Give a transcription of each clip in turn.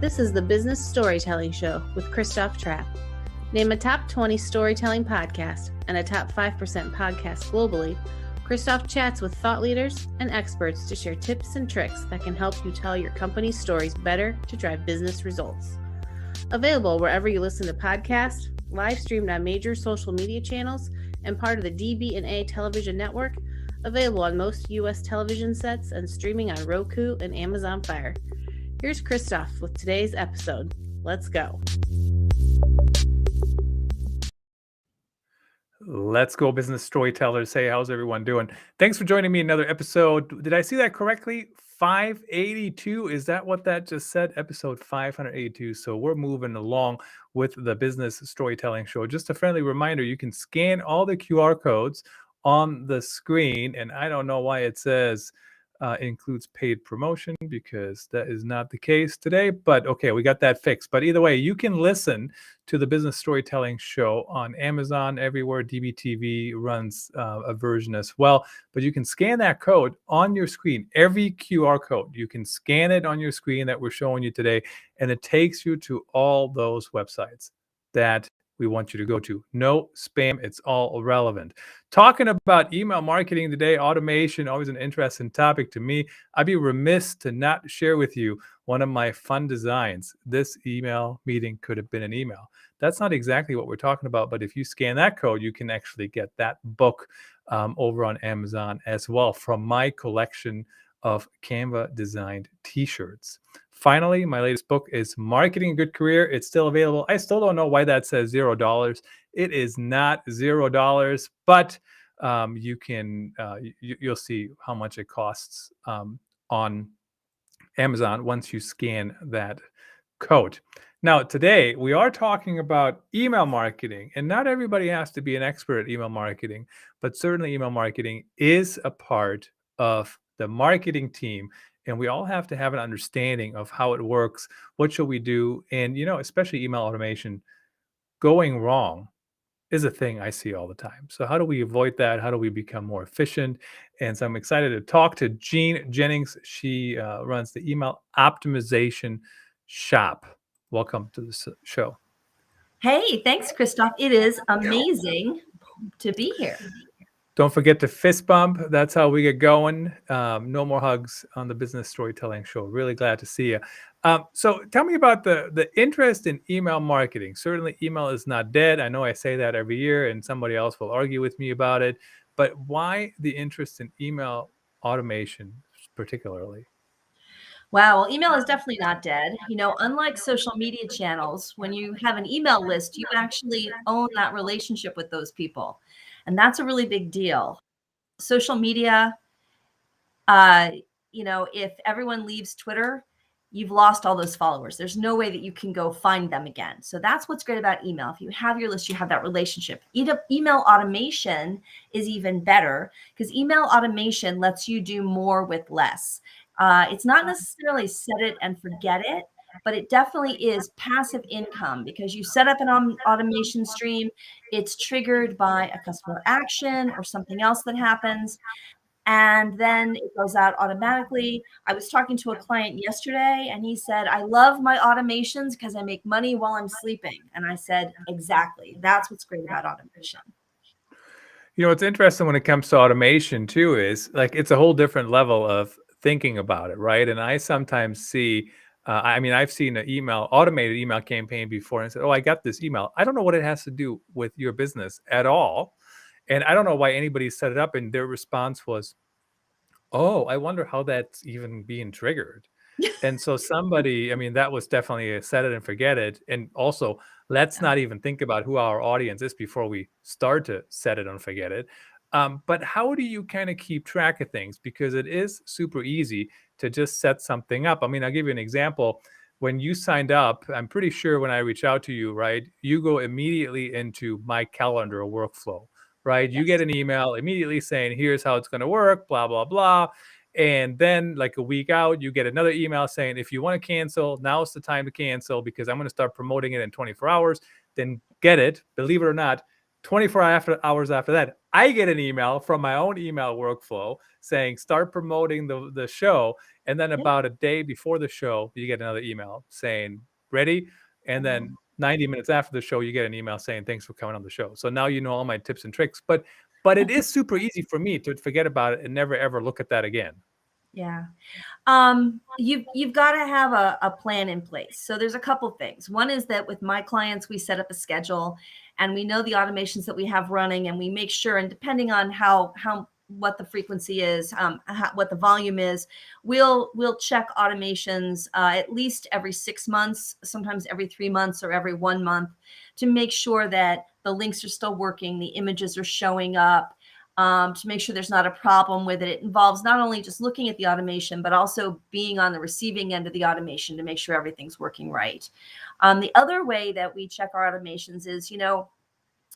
This is the Business Storytelling Show with Christoph Trapp. Name a top 20 storytelling podcast and a top 5% podcast globally. Christoph chats with thought leaders and experts to share tips and tricks that can help you tell your company's stories better to drive business results. Available wherever you listen to podcasts, live streamed on major social media channels, and part of the DB&A television network. Available on most U.S. television sets and streaming on Roku and Amazon Fire. Here's Christoph with today's episode. Let's go. Let's go, business storytellers. Hey, how's everyone doing? Thanks for joining me in another episode. Did I see that correctly? 582? Is that what that just said? Episode 582. So we're moving along with the Business Storytelling Show. Just a friendly reminder, you can scan all the QR codes on the screen. And I don't know why it says includes paid promotion, because that is not the case today. But okay, we got that fixed. But either way, you can listen to the Business Storytelling Show on Amazon, everywhere. DBTV runs a version as well. But you can scan that code on your screen. Every QR code, you can scan it on your screen that we're showing you today, and it takes you to all those websites that we want you to go to. No spam. It's all relevant. Talking about email marketing today, automation, always an interesting topic to me. I'd be remiss to not share with you one of my fun designs. This email meeting could have been an email. That's not exactly what we're talking about, but if you scan that code, you can actually get that book over on Amazon as well, from my collection of Canva designed t-shirts. Finally, my latest book is Marketing a Good Career. It's still available. I still don't know why that says $0. It is not $0, but you'll see how much it costs on Amazon once you scan that code. Now, today we are talking about email marketing, and not everybody has to be an expert at email marketing, but certainly email marketing is a part of the marketing team. And we all have to have an understanding of how it works. What should we do? And, especially email automation, going wrong is a thing I see all the time. So how do we avoid that? How do we become more efficient? And so I'm excited to talk to Jean Jennings. She runs the Email Optimization Shop. Welcome to the show. Hey, thanks, Christoph. It is amazing to be here. Don't forget to fist bump. That's how we get going. No more hugs on the Business Storytelling Show. Really glad to see you. So tell me about the interest in email marketing. Certainly email is not dead. I know I say that every year, and somebody else will argue with me about it. But why the interest in email automation particularly? Wow, well, email is definitely not dead. Unlike social media channels, when you have an email list, you actually own that relationship with those people. And that's a really big deal. Social media, if everyone leaves Twitter, you've lost all those followers. There's no way that you can go find them again. So that's what's great about email. If you have your list, you have that relationship. Email automation is even better, because email automation lets you do more with less. It's not necessarily set it and forget it, but it definitely is passive income, because you set up an automation stream, it's triggered by a customer action or something else that happens, and then it goes out automatically. I was talking to a client yesterday, and he said, I love my automations because I make money while I'm sleeping. And I said, exactly. That's what's great about automation. What's interesting when it comes to automation too is, like, it's a whole different level of thinking about it, right? And I sometimes see, I've seen an automated email campaign before, and said, oh, I got this email. I don't know what it has to do with your business at all. And I don't know why anybody set it up. And their response was, oh, I wonder how that's even being triggered. And so that was definitely a set it and forget it. And also, let's not even think about who our audience is before we start to set it and forget it. But how do you kind of keep track of things? Because it is super easy to just set something up. I'll give you an example. When you signed up, I'm pretty sure when I reach out to you, right, you go immediately into my calendar workflow, right? Yes. You get an email immediately saying, here's how it's going to work, blah, blah, blah. And then like a week out, you get another email saying, if you want to cancel, now's the time to cancel, because I'm going to start promoting it in 24 hours. Then get it. Believe it or not, 24 hours after that, I get an email from my own email workflow saying start promoting the show. And then about a day before the show, you get another email saying ready. And then 90 minutes after the show, you get an email saying thanks for coming on the show. So now you know all my tips and tricks. But it is super easy for me to forget about it and never ever look at that again. Yeah. You've got to have a plan in place. So there's a couple things. One is that with my clients, we set up a schedule and we know the automations that we have running, and we make sure, and depending on what the frequency is, what the volume is, we'll check automations at least every 6 months, sometimes every 3 months or every 1 month, to make sure that the links are still working, the images are showing up, to make sure there's not a problem with it. It involves not only just looking at the automation, but also being on the receiving end of the automation to make sure everything's working right. The other way that we check our automations is,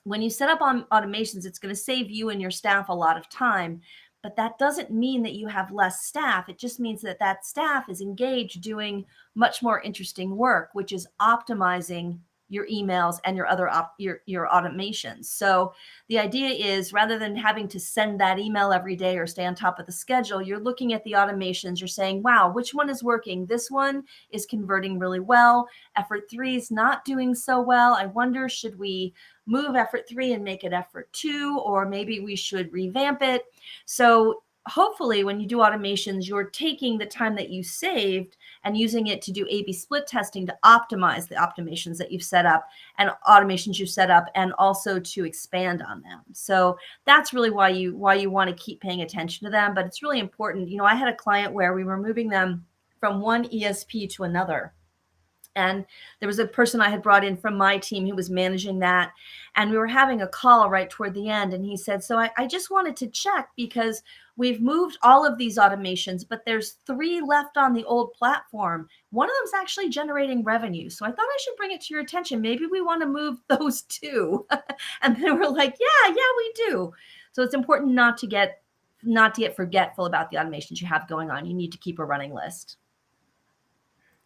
when you set up on automations, it's going to save you and your staff a lot of time. But that doesn't mean that you have less staff. It just means that that staff is engaged doing much more interesting work, which is optimizing your emails and your other your automations. So the idea is, rather than having to send that email every day or stay on top of the schedule, you're looking at the automations. You're saying, wow, which one is working? This one is converting really well. Effort 3 is not doing so well. I wonder, should we move effort 3 and make it effort 2, or maybe we should revamp it? So hopefully when you do automations, you're taking the time that you saved and using it to do A/B split testing to optimize the automations that you've set up and automations you've set up, and also to expand on them. So that's really why you want to keep paying attention to them. But it's really important. I had a client where we were moving them from one ESP to another. And there was a person I had brought in from my team who was managing that. And we were having a call right toward the end. And he said, so I just wanted to check, because we've moved all of these automations, but there's 3 left on the old platform. One of them's actually generating revenue. So I thought I should bring it to your attention. Maybe we want to move those 2. And then we're like, yeah, we do. So it's important not to get forgetful about the automations you have going on. You need to keep a running list.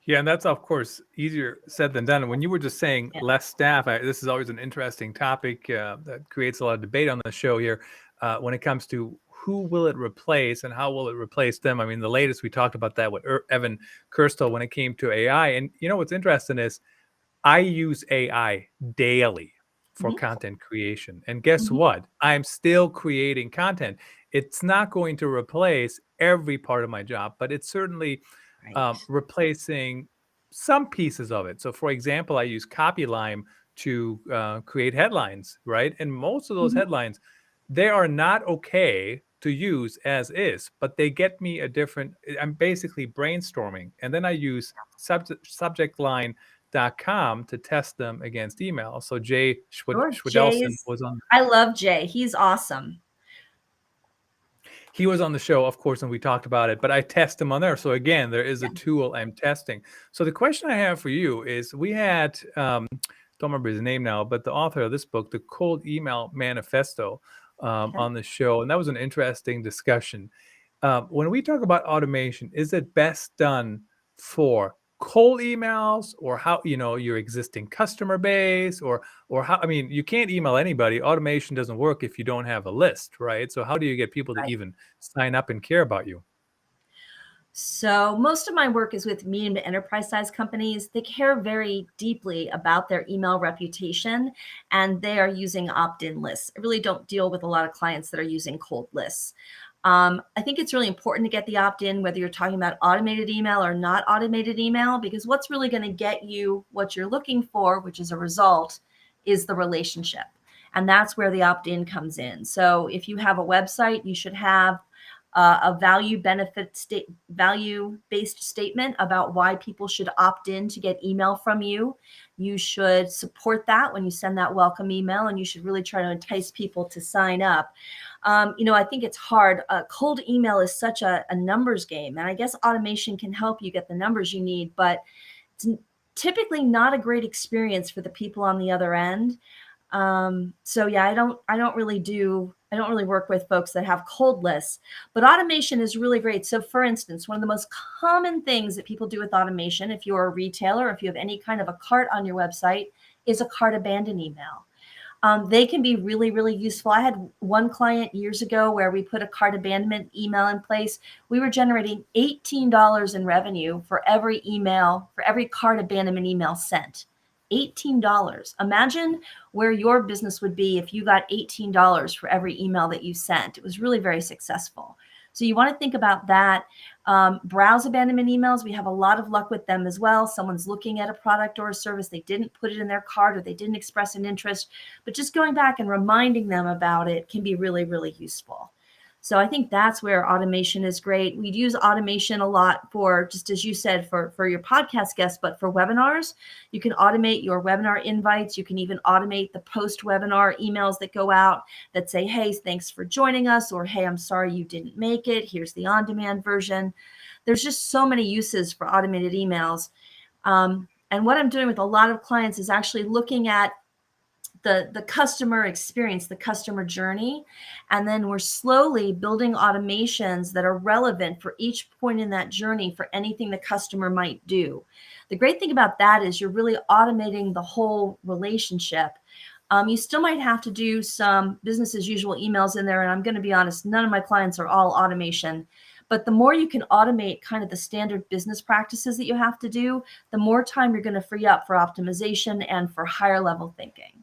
Yeah, and that's of course easier said than done. When you were just saying less staff, this is always an interesting topic that creates a lot of debate on the show here when it comes to who will it replace and how will it replace them. I mean, the latest we talked about that with Evan Kirstel when it came to AI. And what's interesting is I use AI daily for content creation. And guess what? I'm still creating content. It's not going to replace every part of my job, but it's certainly replacing some pieces of it. So for example, I use Copyline to create headlines, right? And most of those headlines, they are not okay to use as is, but they get me I'm basically brainstorming. And then I use subjectline.com to test them against email. So Jay Schwedelson was on. I love Jay. He's awesome. He was on the show, of course, and we talked about it, but I test him on there. So again, there is a tool I'm testing. So the question I have for you is, we had, don't remember his name now, but the author of this book, The Cold Email Manifesto, on the show. And that was an interesting discussion. When we talk about automation, is it best done for cold emails, or how, your existing customer base, or how? I mean, you can't email anybody. Automation doesn't work if you don't have a list, right? So how do you get people to even sign up and care about you? So most of my work is with medium to enterprise size companies. They care very deeply about their email reputation, and they are using opt-in lists. I really don't deal with a lot of clients that are using cold lists. I think it's really important to get the opt-in, whether you're talking about automated email or not automated email, because what's really going to get you what you're looking for, which is a result, is the relationship. And that's where the opt-in comes in. So if you have a website, you should have a value-based statement about why people should opt in to get email from you. You should support that when you send that welcome email, and you should really try to entice people to sign up. I think it's hard. Cold email is such a numbers game, and I guess automation can help you get the numbers you need, but it's typically not a great experience for the people on the other end. So yeah, I don't really work with folks that have cold lists, but automation is really great. So for instance, one of the most common things that people do with automation, if you're a retailer, if you have any kind of a cart on your website, is a cart abandon email. They can be really, really useful. I had one client years ago where we put a cart abandonment email in place. We were generating $18 in revenue for every email, for every cart abandonment email sent. $18. Imagine where your business would be if you got $18 for every email that you sent. It was really very successful. So you want to think about that. Browse abandonment emails, we have a lot of luck with them as well. Someone's looking at a product or a service, they didn't put it in their cart or they didn't express an interest, but just going back and reminding them about it can be really, really useful. So I think that's where automation is great. We'd use automation a lot for, just as you said, for your podcast guests, but for webinars, you can automate your webinar invites. You can even automate the post-webinar emails that go out that say, hey, thanks for joining us, or hey, I'm sorry you didn't make it. Here's the on-demand version. There's just so many uses for automated emails. And what I'm doing with a lot of clients is actually looking at the customer experience, the customer journey. And then we're slowly building automations that are relevant for each point in that journey for anything the customer might do. The great thing about that is you're really automating the whole relationship. You still might have to do some business as usual emails in there. And I'm going to be honest, none of my clients are all automation. But the more you can automate kind of the standard business practices that you have to do, the more time you're going to free up for optimization and for higher level thinking.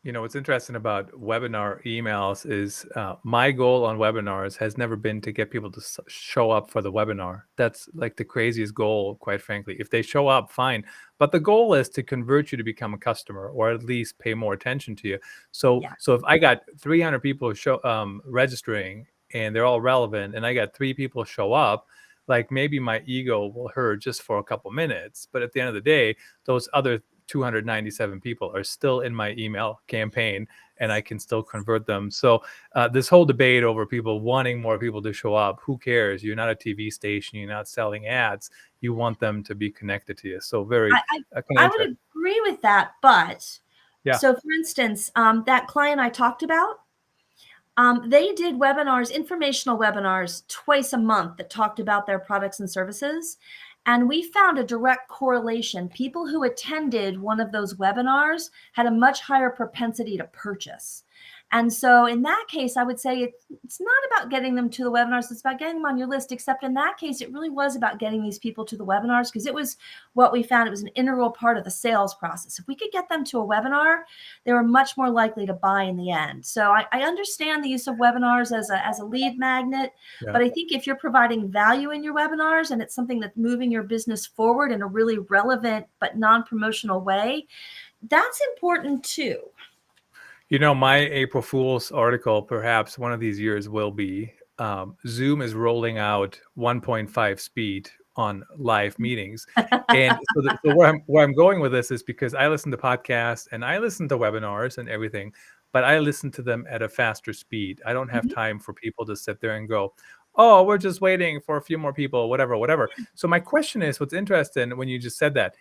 What's interesting about webinar emails is my goal on webinars has never been to get people to show up for the webinar. That's like the craziest goal, quite frankly. If they show up, fine. But the goal is to convert you to become a customer, or at least pay more attention to you. So if I got 300 people registering and they're all relevant, and I got 3 people show up, like maybe my ego will hurt just for a couple minutes. But at the end of the day, those other 297 people are still in my email campaign, and I can still convert them. So this whole debate over people wanting more people to show up, who cares? You're not a TV station. You're not selling ads. You want them to be connected to you. So I would agree with that. But yeah. So for instance, that client I talked about, they did webinars, informational webinars twice a month that talked about their products and services. And we found a direct correlation. People who attended one of those webinars had a much higher propensity to purchase. And so in that case, I would say it's not about getting them to the webinars. It's about getting them on your list, except in that case, it really was about getting these people to the webinars, because it was what we found. It was an integral part of the sales process. If we could get them to a webinar, they were much more likely to buy in the end. So I understand the use of webinars as a lead magnet, but I think if you're providing value in your webinars and it's something that's moving your business forward in a really relevant but non-promotional way, that's important too. My April Fool's article, perhaps one of these years, will be Zoom is rolling out 1.5 speed on live meetings. And so where I'm going with this is because I listen to podcasts and I listen to webinars and everything, but I listen to them at a faster speed. I don't have time for people to sit there and go, oh, we're just waiting for a few more people, whatever. So my question is, what's interesting when you just said that,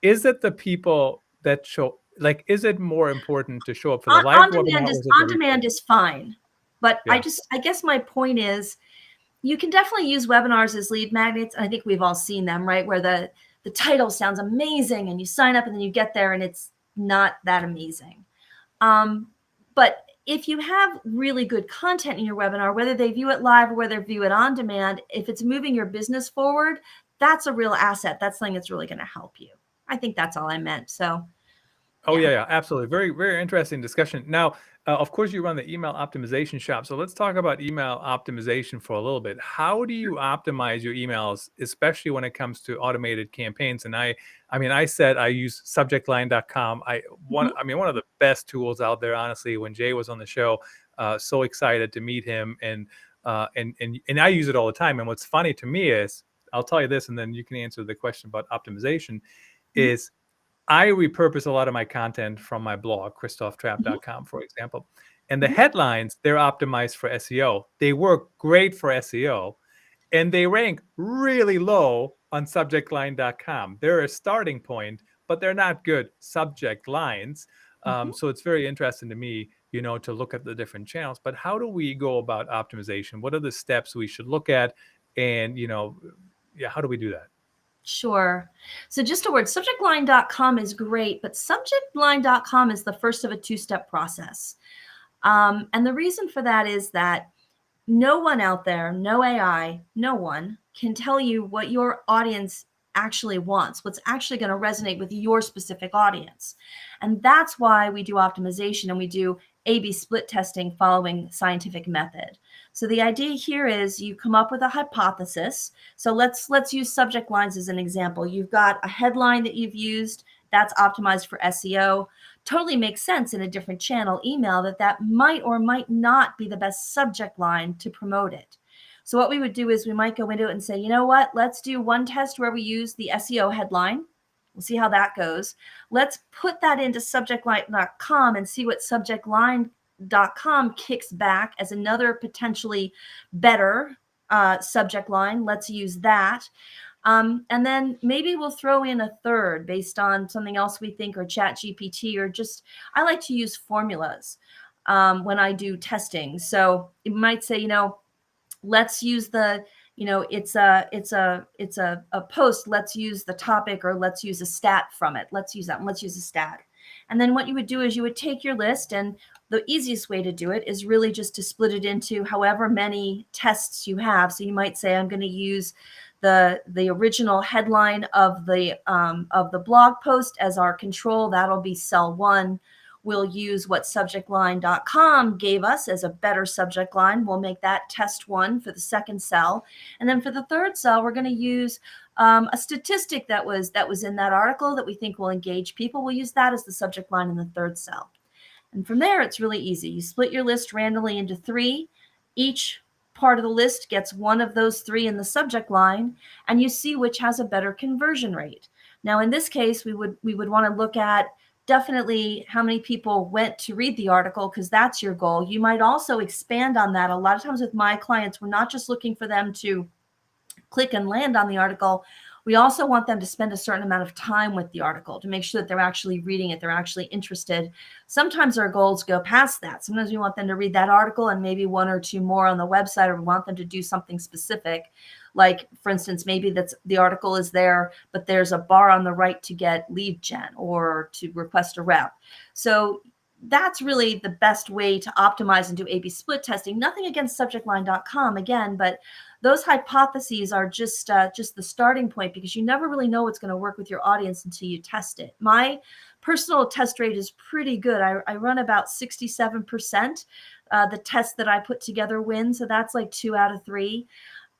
is it the people that show, like, is it more important to show up for the live webinar? On demand is fine. But I guess my point is, you can definitely use webinars as lead magnets. I think we've all seen them, right? Where the title sounds amazing and you sign up and then you get there and it's not that amazing. But if you have really good content in your webinar, whether they view it live or whether they view it on demand, if it's moving your business forward, that's a real asset. That's something that's really going to help you. I think that's all I meant. So. Oh, yeah, absolutely. Very, very interesting discussion. Now, of course, you run the email optimization shop. So let's talk about email optimization for a little bit. How do you optimize your emails, especially when it comes to automated campaigns? And I said I use subjectline.com. One of the best tools out there, honestly. When Jay was on the show, so excited to meet him, and I use it all the time. And what's funny to me is, I'll tell you this, and then you can answer the question about optimization, is I repurpose a lot of my content from my blog, christophtrapp.com, for example. And the headlines, they're optimized for SEO. They work great for SEO, and they rank really low on subjectline.com. They're a starting point, but they're not good subject lines. So it's very interesting to me, to look at the different channels. But how do we go about optimization? What are the steps we should look at? And, how do we do that? Sure. So just a word, subjectline.com is great, but subjectline.com is the first of a two-step process. And the reason for that is that no one out there, no AI, no one can tell you what your audience actually wants, what's actually going to resonate with your specific audience. And that's why we do optimization and we do A/B split testing following scientific method. So the idea here is you come up with a hypothesis. So let's use subject lines as an example. You've got a headline that you've used that's optimized for SEO. Totally makes sense in a different channel, email, that might or might not be the best subject line to promote it. So what we would do is we might go into it and say, you know what, let's do one test where we use the SEO headline. We'll see how that goes. Let's put that into subjectline.com and see what subjectline.com kicks back as another potentially better subject line. Let's use that. And then maybe we'll throw in a third based on something else we think, or ChatGPT, or just, I like to use formulas when I do testing. So it might say, let's use the, it's a post. Let's use the topic, or let's use a stat from it. Let's use that. And let's use a stat. And then what you would do is you would take your list, and the easiest way to do it is really just to split it into however many tests you have. So you might say, I'm going to use the original headline of the blog post as our control. That'll be cell 1. We'll use what subjectline.com gave us as a better subject line. We'll make that test 1 for the second cell. And then for the third cell, we're going to use a statistic that was in that article that we think will engage people. We'll use that as the subject line in the third cell. And from there, it's really easy. You split your list randomly into 3. Each part of the list gets one of those 3 in the subject line, and you see which has a better conversion rate. Now, in this case, we would want to look at definitely how many people went to read the article, because that's your goal. You might also expand on that. A lot of times with my clients, we're not just looking for them to click and land on the article. We also want them to spend a certain amount of time with the article to make sure that they're actually reading it, they're actually interested. Sometimes our goals go past that. Sometimes we want them to read that article and maybe 1 or 2 more on the website, or we want them to do something specific. Like, for instance, maybe that's the article is there, but there's a bar on the right to get lead gen or to request a rep. So that's really the best way to optimize and do A/B split testing. Nothing against subjectline.com again, but those hypotheses are just the starting point, because you never really know what's going to work with your audience until you test it. My personal test rate is pretty good. I run about 67%. The tests that I put together win, so that's like 2 out of 3.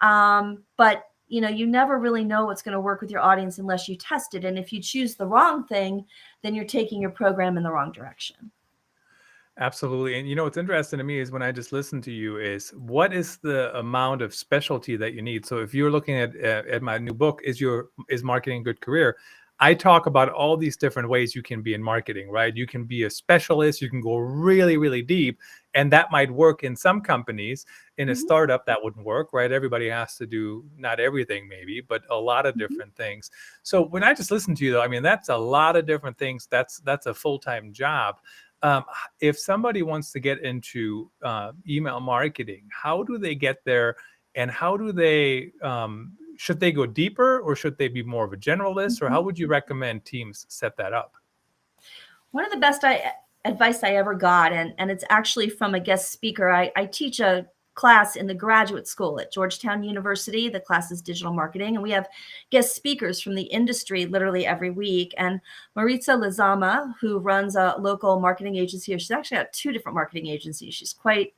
But you never really know what's going to work with your audience unless you test it. And if you choose the wrong thing, then you're taking your program in the wrong direction. Absolutely. And what's interesting to me is when I just listen to you is, what is the amount of specialty that you need? So if you're looking at my new book, is Marketing a Good Career? I talk about all these different ways you can be in marketing, right? You can be a specialist, you can go really, really deep, and that might work in some companies. In a startup, that wouldn't work, right? Everybody has to do not everything maybe, but a lot of different things. So when I just listen to you, though, I mean, that's a lot of different things. That's a full-time job. If somebody wants to get into email marketing, how do they get there, and how do they should they go deeper, or should they be more of a generalist, or how would you recommend teams set that up? One of the best advice I ever got, and it's actually from a guest speaker. I teach a class in the graduate school at Georgetown University. The class is digital marketing, and we have guest speakers from the industry literally every week. And Maritza Lizama, who runs a local marketing agency here, she's actually got 2 different marketing agencies. She's quite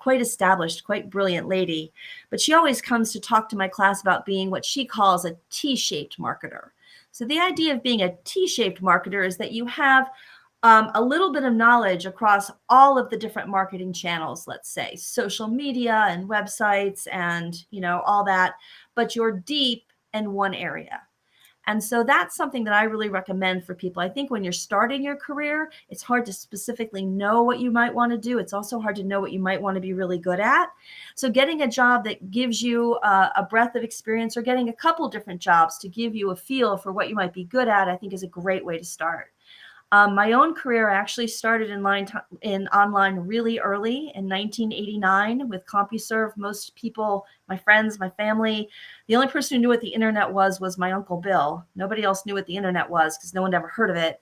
established, quite brilliant lady. But she always comes to talk to my class about being what she calls a T-shaped marketer. So the idea of being a T-shaped marketer is that you have a little bit of knowledge across all of the different marketing channels, let's say social media and websites and all that, but you're deep in one area. And so that's something that I really recommend for people. I think when you're starting your career, it's hard to specifically know what you might want to do. It's also hard to know what you might want to be really good at. So getting a job that gives you a breadth of experience, or getting a couple different jobs to give you a feel for what you might be good at, I think is a great way to start. My own career, I actually started in online really early in 1989 with CompuServe. Most people, my friends, my family, the only person who knew what the internet was my Uncle Bill. Nobody else knew what the internet was because no one ever heard of it.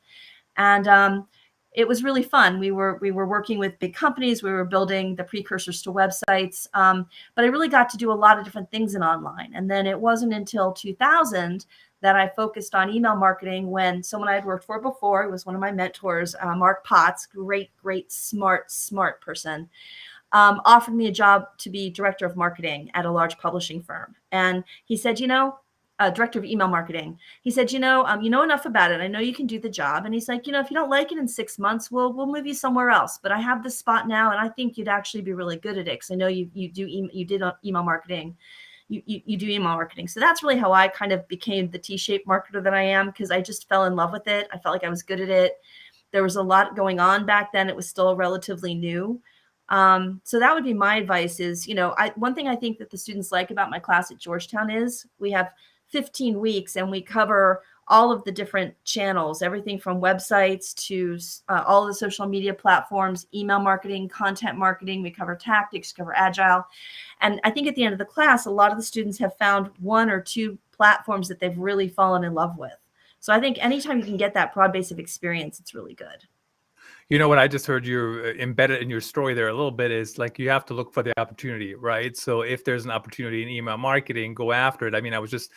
And it was really fun. We were working with big companies. We were building the precursors to websites. But I really got to do a lot of different things in online. And then it wasn't until 2000 that I focused on email marketing when someone I had worked for before, it was one of my mentors, Mark Potts, great, smart person, offered me a job to be director of marketing at a large publishing firm. And he said, director of email marketing. He said, you know enough about it. I know you can do the job. And he's like, if you don't like it in 6 months, we'll move you somewhere else. But I have this spot now, and I think you'd actually be really good at it because I know you did email marketing. You do email marketing. So that's really how I kind of became the T-shaped marketer that I am, because I just fell in love with it. I felt like I was good at it. There was a lot going on back then. It was still relatively new. So that would be my advice is, one thing I think that the students like about my class at Georgetown is we have 15 weeks and we cover all of the different channels, everything from websites to all the social media platforms, email marketing, content marketing. We cover tactics, cover agile. And I think at the end of the class, a lot of the students have found 1 or 2 platforms that they've really fallen in love with. So I think anytime you can get that broad base of experience, it's really good. What I just heard you embedded in your story there a little bit is like you have to look for the opportunity, right? So if there's an opportunity in email marketing, go after it. I mean, I was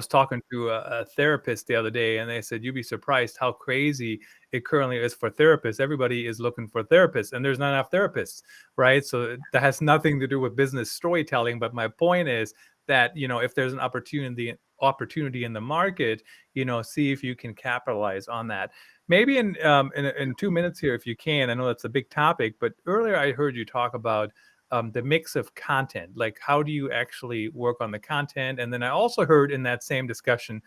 talking to a therapist the other day, and they said you'd be surprised how crazy it currently is for therapists. Everybody is looking for therapists, and there's not enough therapists, right? So that has nothing to do with business storytelling. But my point is that if there's an opportunity in the market, see if you can capitalize on that. Maybe in 2 minutes here, if you can. I know that's a big topic, but earlier I heard you talk about the mix of content. Like, how do you actually work on the content? And then I also heard in that same discussion,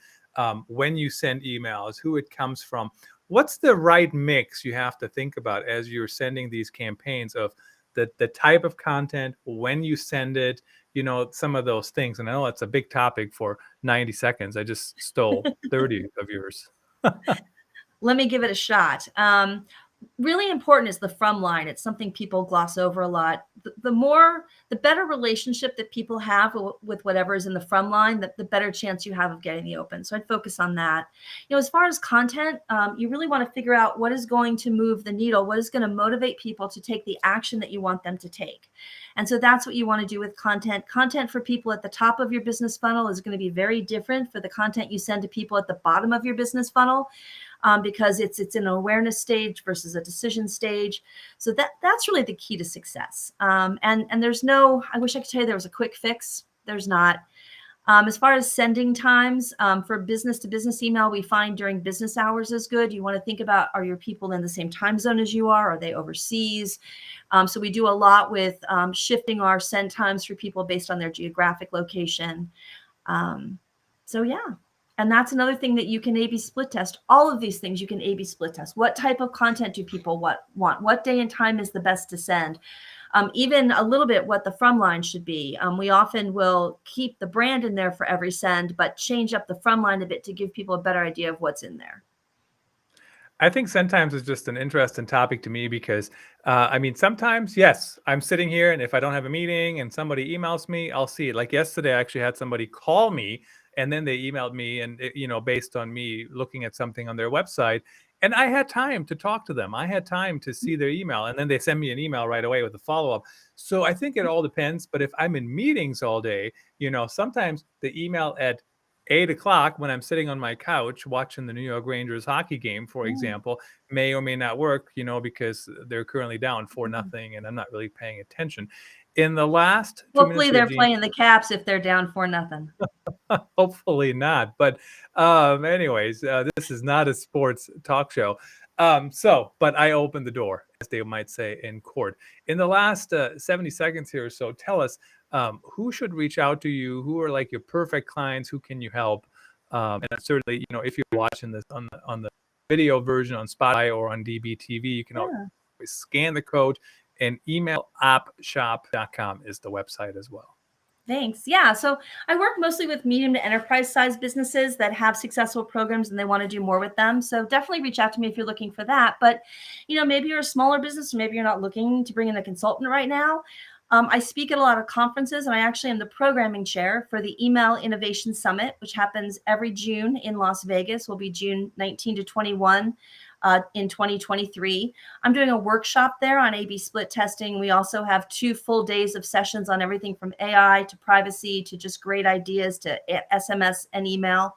when you send emails, who it comes from. What's the right mix you have to think about as you're sending these campaigns of the type of content, when you send it, some of those things. And I know that's a big topic for 90 seconds. I just stole 30 of yours. Let me give it a shot. Really important is the from line. It's something people gloss over a lot. The better relationship that people have with whatever is in the from line, the better chance you have of getting the open. So I'd focus on that. As far as content, you really want to figure out what is going to move the needle, what is going to motivate people to take the action that you want them to take. And so that's what you want to do with content. Content for people at the top of your business funnel is going to be very different for the content you send to people at the bottom of your business funnel. Because it's an awareness stage versus a decision stage. So that's really the key to success. And there's I wish I could tell you there was a quick fix. There's not. As far as sending times, for business to business email, we find during business hours is good. You want to think about, are your people in the same time zone as you are? Are they overseas? So we do a lot with shifting our send times for people based on their geographic location. So yeah. And that's another thing that you can A/B split test. All of these things you can A/B split test. What type of content do people want? What day and time is the best to send? Even a little bit what the from line should be. We often will keep the brand in there for every send, but change up the from line a bit to give people a better idea of what's in there. I think send times is just an interesting topic to me because, sometimes, yes, I'm sitting here, and if I don't have a meeting and somebody emails me, I'll see it. Like yesterday, I actually had somebody call me, and then they emailed me, and based on me looking at something on their website, and I had time to talk to them. I had time to see their email, and then they send me an email right away with a follow-up. So I think it all depends. But if I'm in meetings all day, sometimes the email at 8 o'clock when I'm sitting on my couch watching the New York Rangers hockey game, for example, may or may not work, because they're currently down 4-0 and I'm not really paying attention. In the last 2 minutes, hopefully they're playing the Caps if they're down 4-0. Hopefully not. But anyways, this is not a sports talk show. But I opened the door, as they might say in court. In the last 70 seconds here or so, tell us, who should reach out to you? Who are like your perfect clients? Who can you help? And certainly, if you're watching this on the video version on Spotify or on DBTV, you can always scan the code, and emailappshop.com is the website as well. Thanks. Yeah. So I work mostly with medium to enterprise size businesses that have successful programs and they want to do more with them. So definitely reach out to me if you're looking for that. But, maybe you're a smaller business, or maybe you're not looking to bring in a consultant right now. I speak at a lot of conferences, and I actually am the programming chair for the Email Innovation Summit, which happens every June in Las Vegas. Will be June 19 to 21 in 2023. I'm doing a workshop there on A/B split testing. We also have 2 full days of sessions on everything from AI to privacy to just great ideas to SMS and email.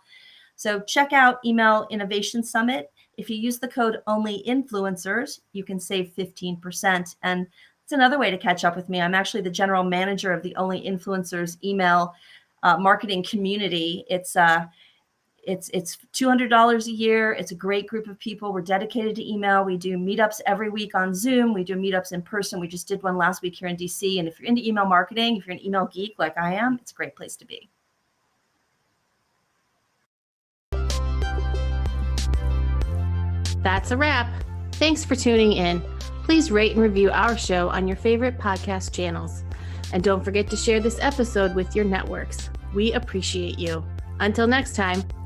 So check out Email Innovation Summit. If you use the code ONLYINFLUENCERS, you can save 15%. And it's another way to catch up with me. I'm actually the general manager of the Only Influencers email marketing community. It's $200 a year. It's a great group of people. We're dedicated to email. We do meetups every week on Zoom. We do meetups in person. We just did one last week here in DC. And if you're into email marketing, if you're an email geek like I am, it's a great place to be. That's a wrap. Thanks for tuning in. Please rate and review our show on your favorite podcast channels. And don't forget to share this episode with your networks. We appreciate you. Until next time,